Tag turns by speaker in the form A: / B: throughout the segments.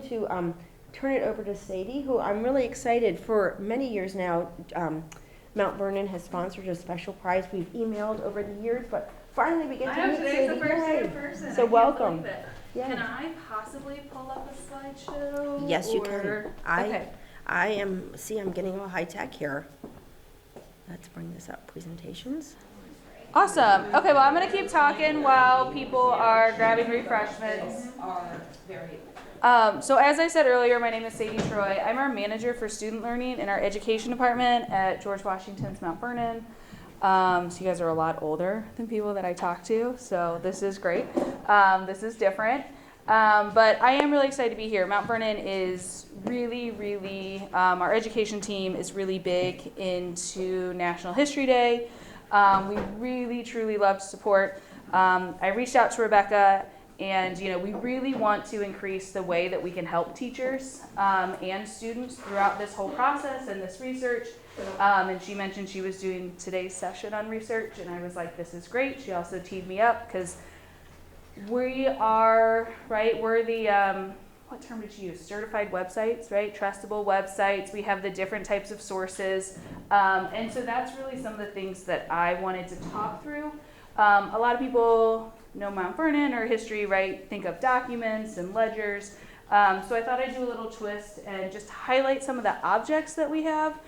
A: to turn it over to Sadie, who I'm really excited. For many years now, Mount Vernon has sponsored a special prize. We've emailed over the years, but finally we get to meet Sadie.
B: Today's the first day in person.
A: So welcome.
B: Yeah. Can I possibly pull up a slideshow?
A: Yes, you can.
B: Okay.
A: I'm getting all high tech here. Let's bring this up, presentations.
B: Awesome. Okay, well, I'm going to keep talking while people are grabbing refreshments. So as I said earlier, my name is Sadie Troy. I'm our manager for student learning in our education department at George Washington's Mount Vernon. So you guys are a lot older than people that I talk to, so this is great. This is different. But I am really excited to be here. Mount Vernon is really, our education team is really big into National History Day. We really, truly love to support. I reached out to Rebecca, and we really want to increase the way that we can help teachers and students throughout this whole process and this research. And she mentioned she was doing today's session on research, and I was like, this is great. She also teed me up because we are, right, we're the, what term did she use? Certified websites, right? Trustable websites. We have the different types of sources. And so that's really some of the things that I wanted to talk through. A lot of people know Mount Vernon or history, right? Think of documents and ledgers. So I thought I'd do a little twist and just highlight some of the objects that we have.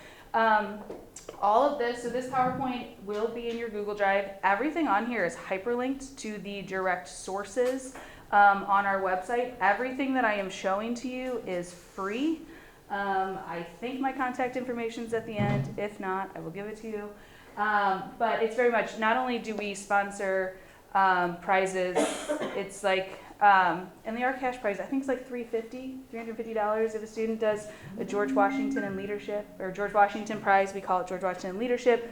B: All of this, so this PowerPoint will be in your Google Drive. Everything on here is hyperlinked to the direct sources on our website. Everything that I am showing to you is free. I think my contact information is at the end. If not, I will give it to you. But it's very much, not only do we sponsor prizes, it's like, and the our cash prize, I think it's like $350 if a student does a George Washington in leadership, or George Washington prize. We call it George Washington in leadership.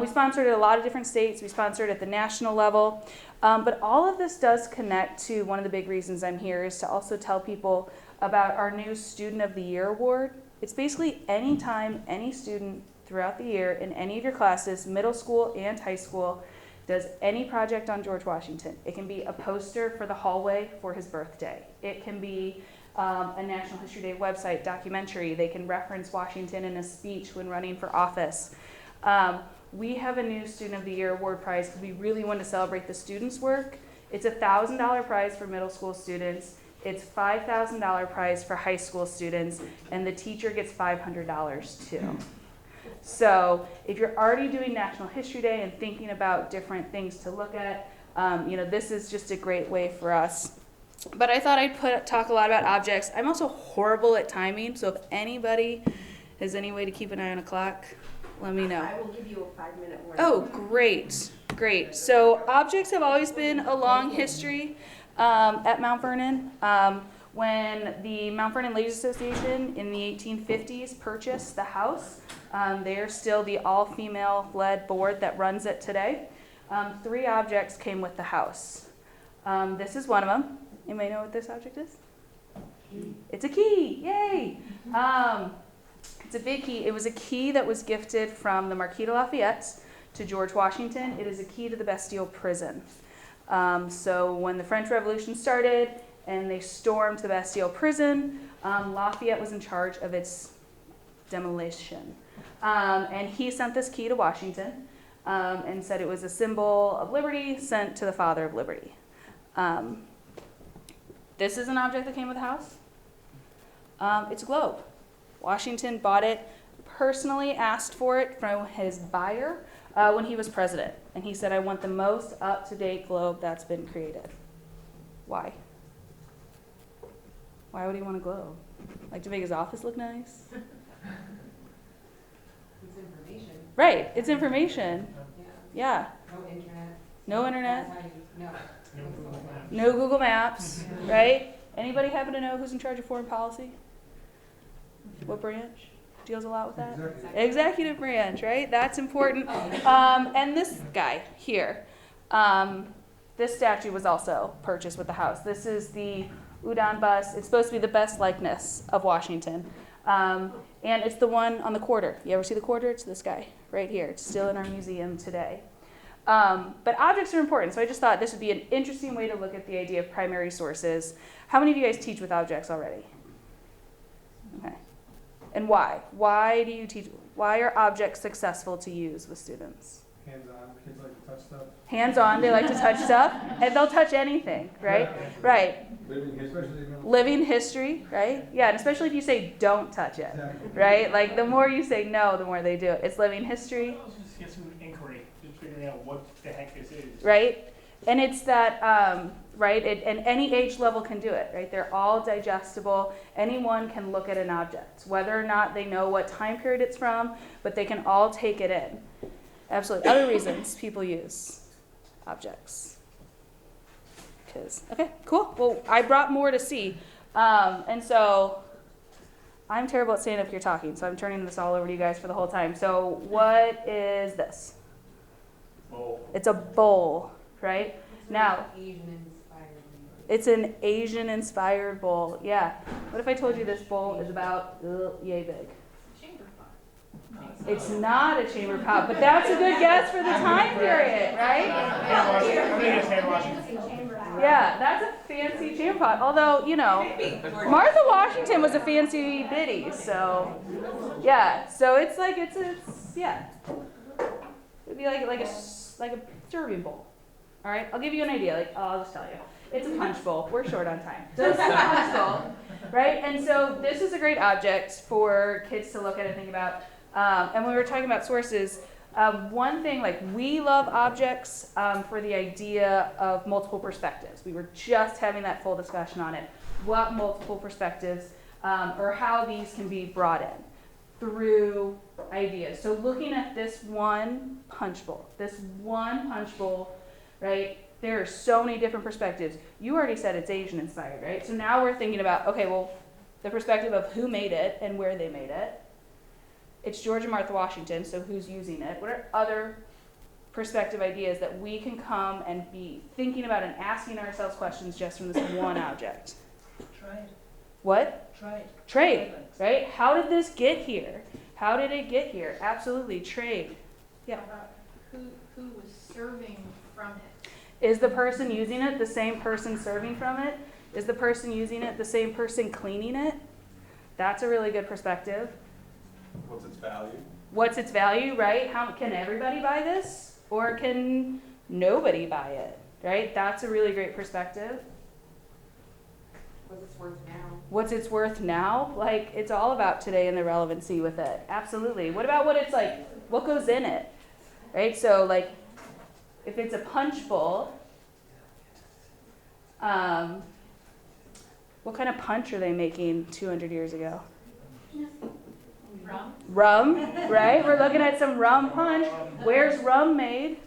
B: We sponsored at a lot of different states. We sponsored at the national level. But all of this does connect to one of the big reasons I'm here, is to also tell people about our new Student of the Year award. It's basically any time any student throughout the year in any of your classes, middle school and high school, does any project on George Washington. It can be a poster for the hallway for his birthday. It can be a National History Day website documentary. They can reference Washington in a speech when running for office. We have a new Student of the Year award prize because we really want to celebrate the students' work. It's a $1,000 prize for middle school students. It's $5,000 prize for high school students, and the teacher gets $500 too. So if you're already doing National History Day and thinking about different things to look at, this is just a great way for us. But I thought I'd talk a lot about objects. I'm also horrible at timing, so if anybody has any way to keep an eye on a clock, let me know.
A: I will give you a 5-minute warning.
B: Oh, great. So objects have always been a long history at Mount Vernon. When the Mount Vernon Ladies Association in the 1850s purchased the house, they are still the all-female led board that runs it today. 3 objects came with the house. This is one of them. Anybody know what this object is? It's a key, yay! It's a big key. It was a key that was gifted from the Marquis de Lafayette to George Washington. It is a key to the Bastille prison. So when the French Revolution started and they stormed the Bastille prison, Lafayette was in charge of its demolition. And he sent this key to Washington and said it was a symbol of liberty sent to the father of liberty. This is an object that came with the house. It's a globe. Washington bought it, personally asked for it from his buyer when he was president. And he said, I want the most up-to-date globe that's been created. Why? Why would he want a globe? Like to make his office look nice?
C: It's information.
B: Right, it's information.
C: Yeah.
B: Yeah.
C: No internet.
B: No internet.
C: That's how you,
B: No Google Maps, right? Anybody happen to know who's in charge of foreign policy? What branch deals a lot with that? Executive branch, right? That's important. And this guy here, this statue was also purchased with the house. This is the Udon bust. It's supposed to be the best likeness of Washington. And it's the one on the quarter. You ever see the quarter? It's this guy right here. It's still in our museum today. But objects are important, so I just thought this would be an interesting way to look at the idea of primary sources. How many of you guys teach with objects already? Okay. And why? Why do you teach? Why are objects successful to use with students?
D: Hands-on, kids like to touch stuff.
B: Hands-on, they like to touch stuff, and they'll touch anything, right? Right. Living history, right? Yeah, and especially if you say don't touch it, right? Like the more you say no, the more they do it. It's living history.
E: Just get some inquiry, just figuring out what the heck this is.
B: Right? And it's that, right? And any age level can do it, right? They're all digestible. Anyone can look at an object, whether or not they know what time period it's from, but they can all take it in. Absolutely. Other reasons people use objects. Okay, cool. Well, I brought more to see. And so I'm terrible at standing up here talking, so I'm turning this all over to you guys for the whole time. So what is this?
E: Bowl.
B: It's a bowl, right? Now,
C: Asian-inspired.
B: it's an Asian-inspired bowl. Yeah. What if I told you this bowl is about yay big?
C: Chamber pot.
B: It's not a chamber pot, but that's a good guess for the time period, right?
E: Hand washing. I'm gonna guess hand washing.
B: Yeah, that's a fancy chamber pot. Although, you know, Martha Washington was a fancy biddy, so yeah. So it's like it's yeah. It'd be like a serving bowl. All right, I'll give you an idea. Like I'll just tell you, it's a punch bowl. We're short on time, so it's a punch bowl, right? And so this is a great object for kids to look at and think about. And when we were talking about sources, one thing, like we love objects for the idea of multiple perspectives. We were just having that full discussion on it. What multiple perspectives or how these can be brought in through ideas. So looking at this one punch bowl, right? There are so many different perspectives. You already said it's Asian inspired, right? So now we're thinking about, okay, well, the perspective of who made it and where they made it. It's George and Martha Washington, so who's using it? What are other perspective ideas that we can come and be thinking about and asking ourselves questions just from this one object?
F: Trade.
B: What?
F: Trade.
B: Trade, right? How did this get here? How did it get here? Absolutely, trade. Yeah.
F: Who was serving from it?
B: Is the person using it the same person serving from it? Is the person using it the same person cleaning it? That's a really good perspective.
D: What's its value?
B: What's its value, right? How can everybody buy this? Or can nobody buy it, right? That's a really great perspective.
C: What's it worth now?
B: What's its worth now? Like, it's all about today and the relevancy with it. Absolutely. What about what it's like, what goes in it, right? So, like, if it's a punch bowl, what kind of punch are they making 200 years ago? Rum, right? We're looking at some rum punch. Where's rum made?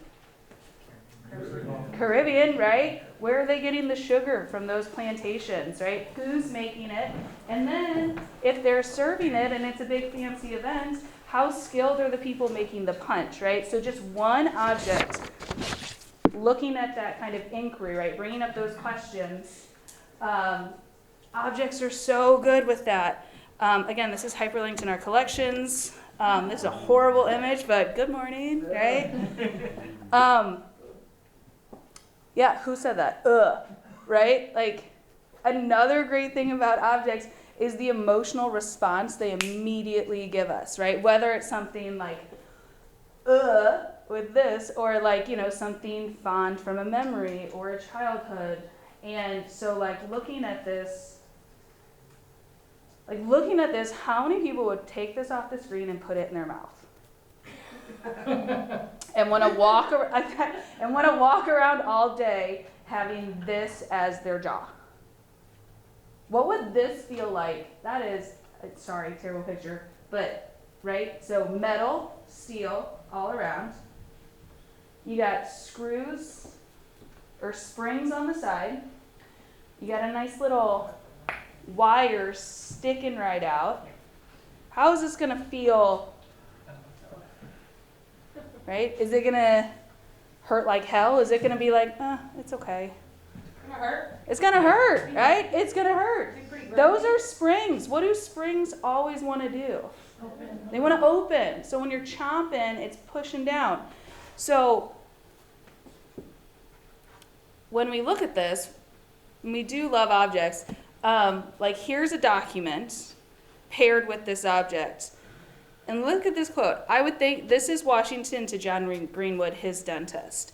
B: Caribbean, right? Where are they getting the sugar from those plantations, right? Who's making it? And then, if they're serving it and it's a big fancy event, how skilled are the people making the punch, right? So just one object, looking at that kind of inquiry, right? Bringing up those questions. Objects are so good with that. Again, this is hyperlinked in our collections. This is a horrible image, but good morning, right? Yeah, who said that? Right? Like, another great thing about objects is the emotional response they immediately give us, right? Whether it's something like, with this, or like, you know, something fond from a memory or a childhood. And so, like, looking at this, how many people would take this off the screen and put it in their mouth? and want to walk around all day having this as their jaw. What would this feel like? That is, sorry, terrible picture, but, right? So metal, steel, all around. You got screws or springs on the side. You got a nice little wire sticking right out. How is this going to feel? Right? Is it going to hurt like hell? Is it going to be like, it's okay?
C: It's gonna hurt.
B: It's going to hurt, right? It's going to hurt. Those are springs. What do springs always want to do?
F: Open.
B: They want to open. So when you're chomping, it's pushing down. So when we look at this, and we do love objects, like here's a document, paired with this object. And look at this quote. I would think, this is Washington to John Greenwood, his dentist.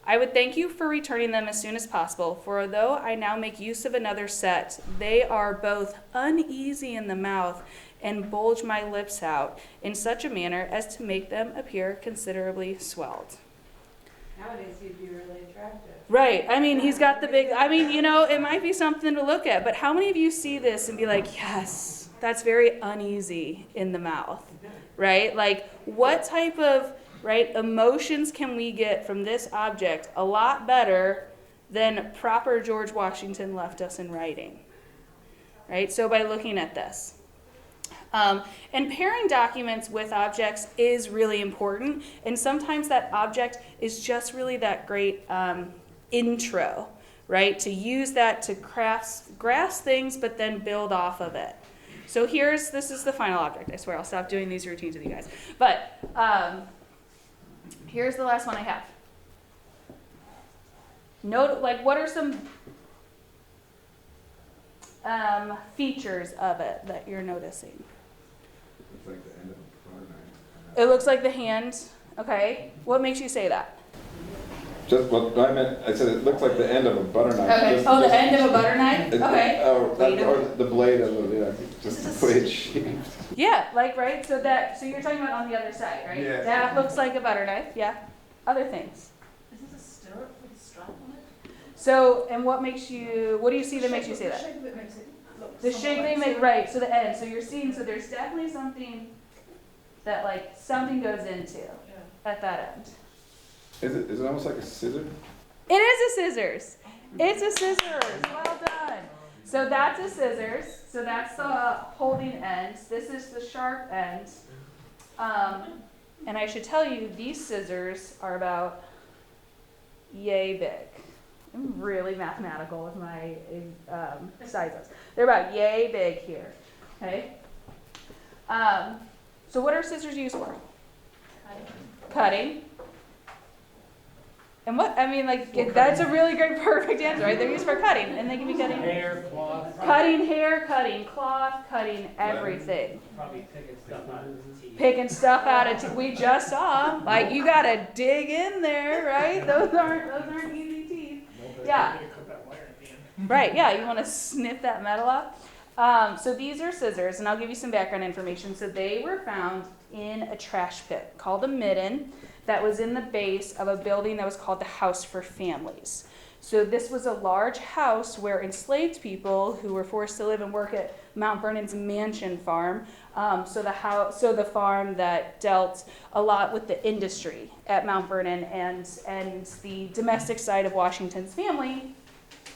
B: I would thank you for returning them as soon as possible, for although I now make use of another set, they are both uneasy in the mouth and bulge my lips out in such a manner as to make them appear considerably swelled.
C: Nowadays, he'd be really attractive.
B: Right. I mean, he's got the big, I mean, you know, it might be something to look at, but how many of you see this and be like, yes, that's very uneasy in the mouth, right? Like, what type of, right, emotions can we get from this object a lot better than proper George Washington left us in writing, right? So by looking at this. And pairing documents with objects is really important, and sometimes that object is just really that great intro, right? To use that to grasp things, but then build off of it. So this is the final object. I swear I'll stop doing these routines with you guys. But here's the last one I have. Note, like, what are some features of it that you're noticing?
D: It's like the end of a butter knife.
B: It looks like the hand. Okay. What makes you say that?
G: Just what I said it looks like the end of a butter knife.
B: Okay. The end of a butter knife? Okay.
G: Or the blade of just the way it's shaped.
B: Yeah, like, right? So you're talking about on the other side, right?
D: Yeah.
B: That looks like a butter knife, yeah. Other things.
F: Is this a stirrup with a strap on it?
B: So, and what do you see that makes you say that?
F: The shape of it makes it look.
B: The shape they make, right, so the end. So you're seeing, so there's definitely something that, like, something goes into at that end.
G: Is it almost like a scissor?
B: It is a scissors. It's a scissors. Well done. So that's a scissors. So that's the holding end. This is the sharp end. And I should tell you, these scissors are about yay big. I'm really mathematical with my sizes. They're about yay big here. Okay. So what are scissors used for? Cutting. And that's a really great, perfect answer, right? They're used for cutting, and they can be cutting
E: Hair, cloth.
B: cutting hair, cutting cloth, cutting everything.
E: Probably picking stuff out of the teeth.
B: Picking stuff out of teeth. We just saw, like, you gotta dig in there, right? Those aren't easy teeth. Yeah.
E: You're gonna cut that wire at the end.
B: Right, yeah, you wanna snip that metal off. So these are scissors, and I'll give you some background information. So they were found in a trash pit called a midden that was in the base of a building that was called the House for Families. So this was a large house where enslaved people who were forced to live and work at Mount Vernon's mansion farm, so the farm that dealt a lot with the industry at Mount Vernon and the domestic side of Washington's family,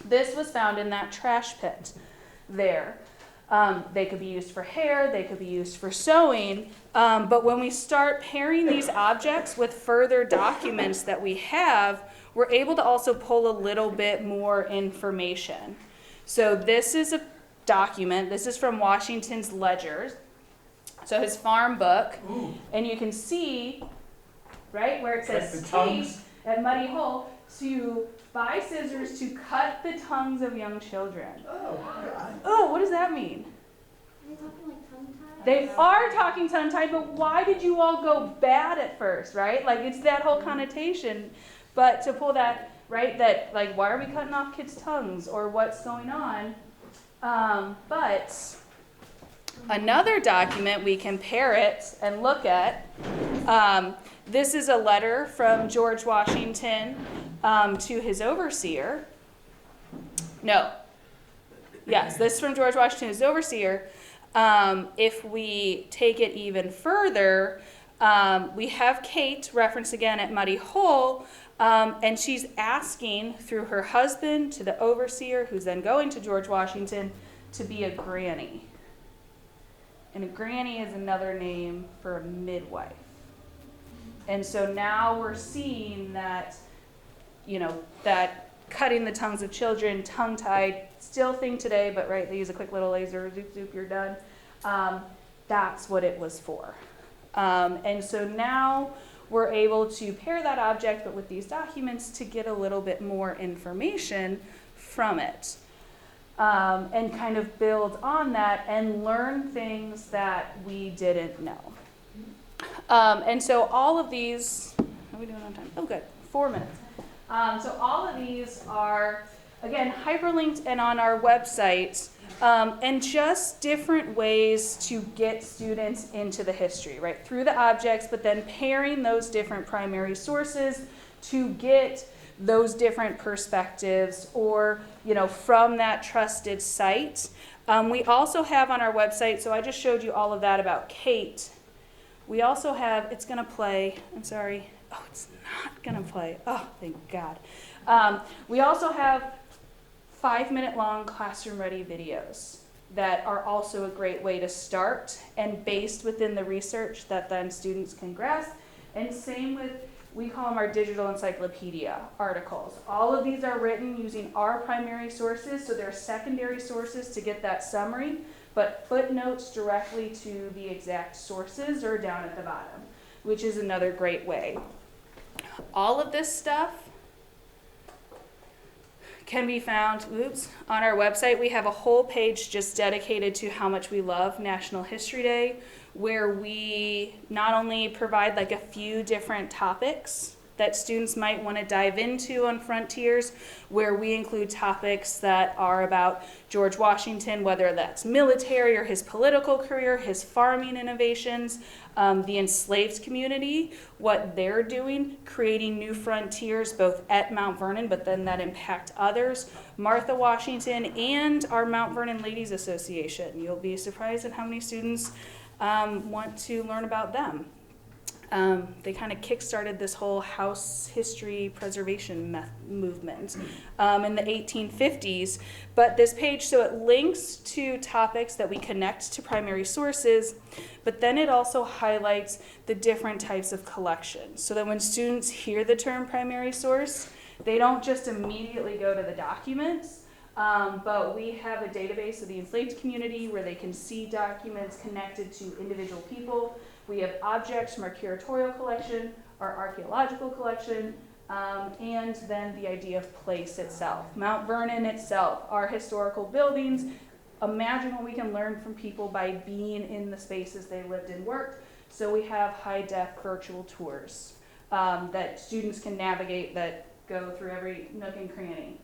B: this was found in that trash pit there. They could be used for hair, they could be used for sewing, but when we start pairing these objects with further documents that we have, we're able to also pull a little bit more information. So this is a document, this is from Washington's ledgers, so his farm book, and you can see, right, where it says
E: Like the tongues?
B: taste at Muddy Hole to buy scissors to cut the tongues of young children. Oh, what does that mean?
H: Are they talking like tongue-tied?
B: They are talking tongue-tied, but why did you all go bad at first, right? Like, it's that whole connotation. But to pull that, right, that, like, why are we cutting off kids' tongues or what's going on? But another document we can pair it and look at, this is a letter from George Washington to his overseer. No. Yes, this is from George Washington, his overseer. If we take it even further, we have Kate referenced again at Muddy Hole, and she's asking through her husband to the overseer, who's then going to George Washington, to be a granny. And a granny is another name for a midwife. And so now we're seeing that, that cutting the tongues of children, tongue-tied, still thing today, but right, they use a quick little laser, zoop, zoop, you're done. That's what it was for. And so now we're able to pair that object, but with these documents to get a little bit more information from it. and kind of build on that and learn things that we didn't know. And so all of these, how are we doing on time? Oh, good, 4 minutes. So all of these are, again, hyperlinked and on our website, and just different ways to get students into the history, right? Through the objects, but then pairing those different primary sources to get those different perspectives or, you know, from that trusted site. We also have on our website, so I just showed you all of that about Kate. We also have, it's gonna play, I'm sorry. Oh, it's not gonna play. Oh, thank God. We also have 5-minute long classroom ready videos that are also a great way to start and based within the research that then students can grasp. And same with, we call them our digital encyclopedia articles. All of these are written using our primary sources, so they're secondary sources to get that summary, but footnotes directly to the exact sources are down at the bottom, which is another great way. All of this stuff can be found, on our website. We have a whole page just dedicated to how much we love National History Day, where we not only provide like a few different topics that students might want to dive into on Frontiers, where we include topics that are about George Washington, whether that's military or his political career, his farming innovations, the enslaved community, what they're doing, creating new frontiers both at Mount Vernon, but then that impact others, Martha Washington, and our Mount Vernon Ladies Association. You'll be surprised at how many students want to learn about them. They kind of kick-started this whole house history preservation movement in the 1850s. But this page, so it links to topics that we connect to primary sources, but then it also highlights the different types of collections. So that when students hear the term primary source, they don't just immediately go to the documents, but we have a database of the enslaved community where they can see documents connected to individual people. We have objects from our curatorial collection, our archaeological collection, and then the idea of place itself. Mount Vernon itself, our historical buildings. Imagine what we can learn from people by being in the spaces they lived and worked. So we have high-def virtual tours that students can navigate that go through every nook and cranny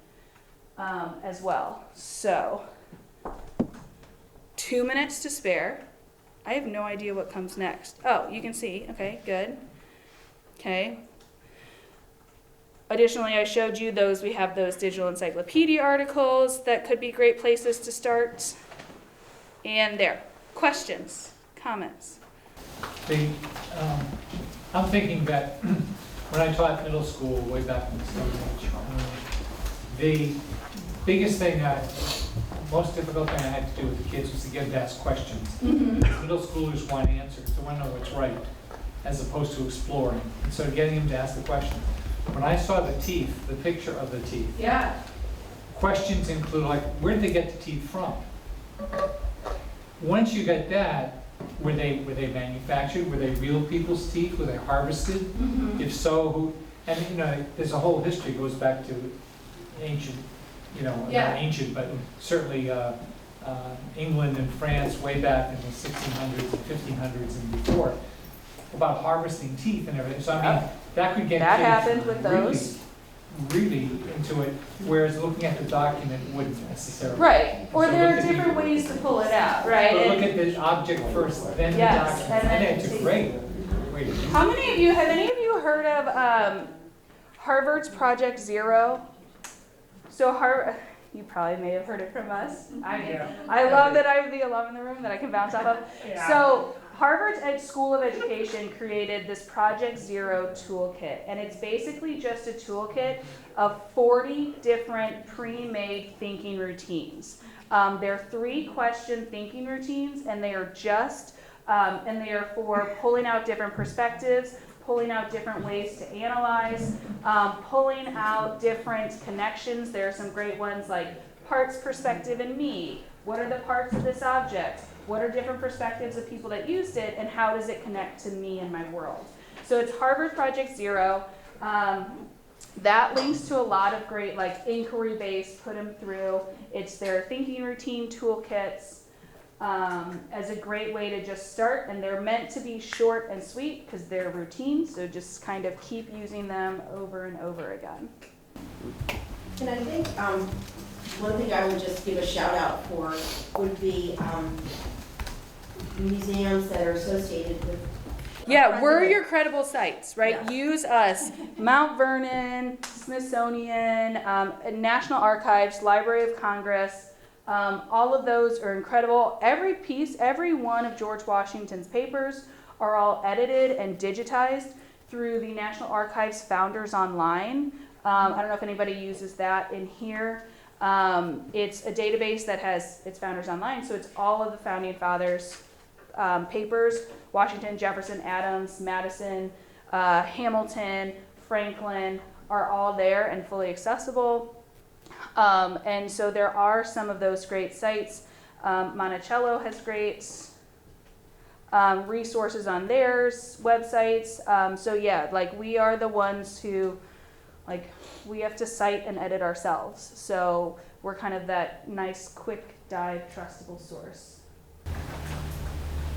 B: as well. So, 2 minutes to spare. I have no idea what comes next. Oh, you can see. Okay, good. Okay. Additionally, I showed you those. We have those digital encyclopedia articles that could be great places to start. And there. Questions? Comments?
I: I'm thinking that when I taught middle school way back in the Stone Age, the biggest thing most difficult thing I had to do with the kids was to get them to ask questions. Mm-hmm. Middle schoolers want answers, they want to know what's right, as opposed to exploring. And so getting them to ask the question. When I saw the teeth, the picture of the teeth,
B: Yeah.
I: questions include like, where did they get the teeth from? Once you get that, were they manufactured? Were they real people's teeth? Were they harvested? Mm-hmm. If so, who? And you know, there's a whole history goes back to ancient. Not ancient, but certainly England and France way back in the 1600s and 1500s and before, about harvesting teeth and everything. So I mean, that could get
B: that
I: kids
B: happened with those.
I: really into it, whereas looking at the document wouldn't necessarily.
B: Right, or
I: So
B: there are
I: look at
B: different ways to pull it out, right?
I: But look at the object first, then
B: Yes,
I: the document.
B: and then
I: It's a great way to do it.
B: How many of you, have any of you heard of Harvard's Project Zero? So Harvard, you probably may have heard it from us. I love that I'm the alum in the room that I can bounce off of.
E: Yeah.
B: So Harvard's School of Education created this Project Zero toolkit, and it's basically just a toolkit of 40 different pre-made thinking routines. They're 3-question thinking routines, and they are just, and they are for pulling out different perspectives, pulling out different ways to analyze, pulling out different connections. There are some great ones like parts, perspective, and me. What are the parts of this object? What are different perspectives of people that used it, and how does it connect to me and my world? So it's Harvard Project Zero. That links to a lot of great like inquiry-based, put them through. It's their thinking routine toolkits as a great way to just start, and they're meant to be short and sweet because they're routine, so just kind of keep using them over and over again.
A: And I think one thing I would just give a shout out for would be museums that are associated with.
B: Yeah, we're your credible sites, right? Yeah. Use us. Mount Vernon, Smithsonian, National Archives, Library of Congress, all of those are incredible. Every piece, every one of George Washington's papers are all edited and digitized through the National Archives Founders Online. I don't know if anybody uses that in here. It's a database that has its Founders Online, so it's all of the Founding Fathers papers. Washington, Jefferson, Adams, Madison, Hamilton, Franklin are all there and fully accessible. And so there are some of those great sites. Monticello has great resources on theirs websites. So yeah, like we are the ones who, like, we have to cite and edit ourselves. So we're kind of that nice, quick dive, trustable source.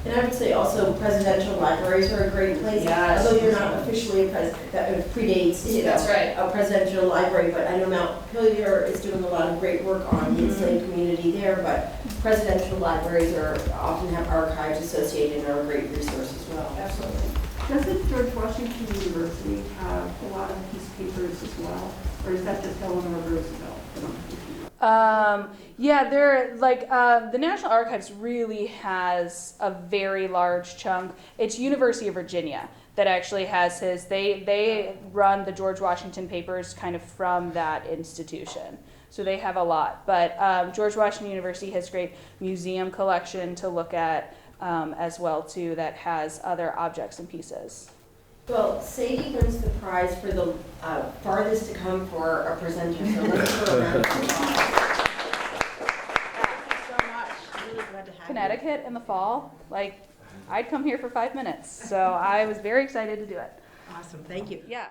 A: And I would say also presidential libraries are a great place.
B: Yes.
A: Although you're not officially a president, that predates, you know,
B: That's right.
A: a presidential library, but I know Mount Pillier is doing a lot of great work on the enslaved community there, but presidential libraries often have archives associated and are a great resource as well.
B: Absolutely.
C: Doesn't George Washington University have a lot of his papers as well? Or is that just Eleanor Roosevelt?
B: Yeah, they're like the National Archives really has a very large chunk. It's University of Virginia that actually has his. They run the George Washington papers kind of from that institution, so they have a lot. But George Washington University has great museum collection to look at as well too. That has other objects and pieces.
A: Well, Sadie wins the prize for the farthest to come for a presenter, so let's throw a round of applause.
B: Connecticut in the fall, like I'd come here for 5 minutes, so I was very excited to do it.
A: Awesome, thank you.
B: Yeah.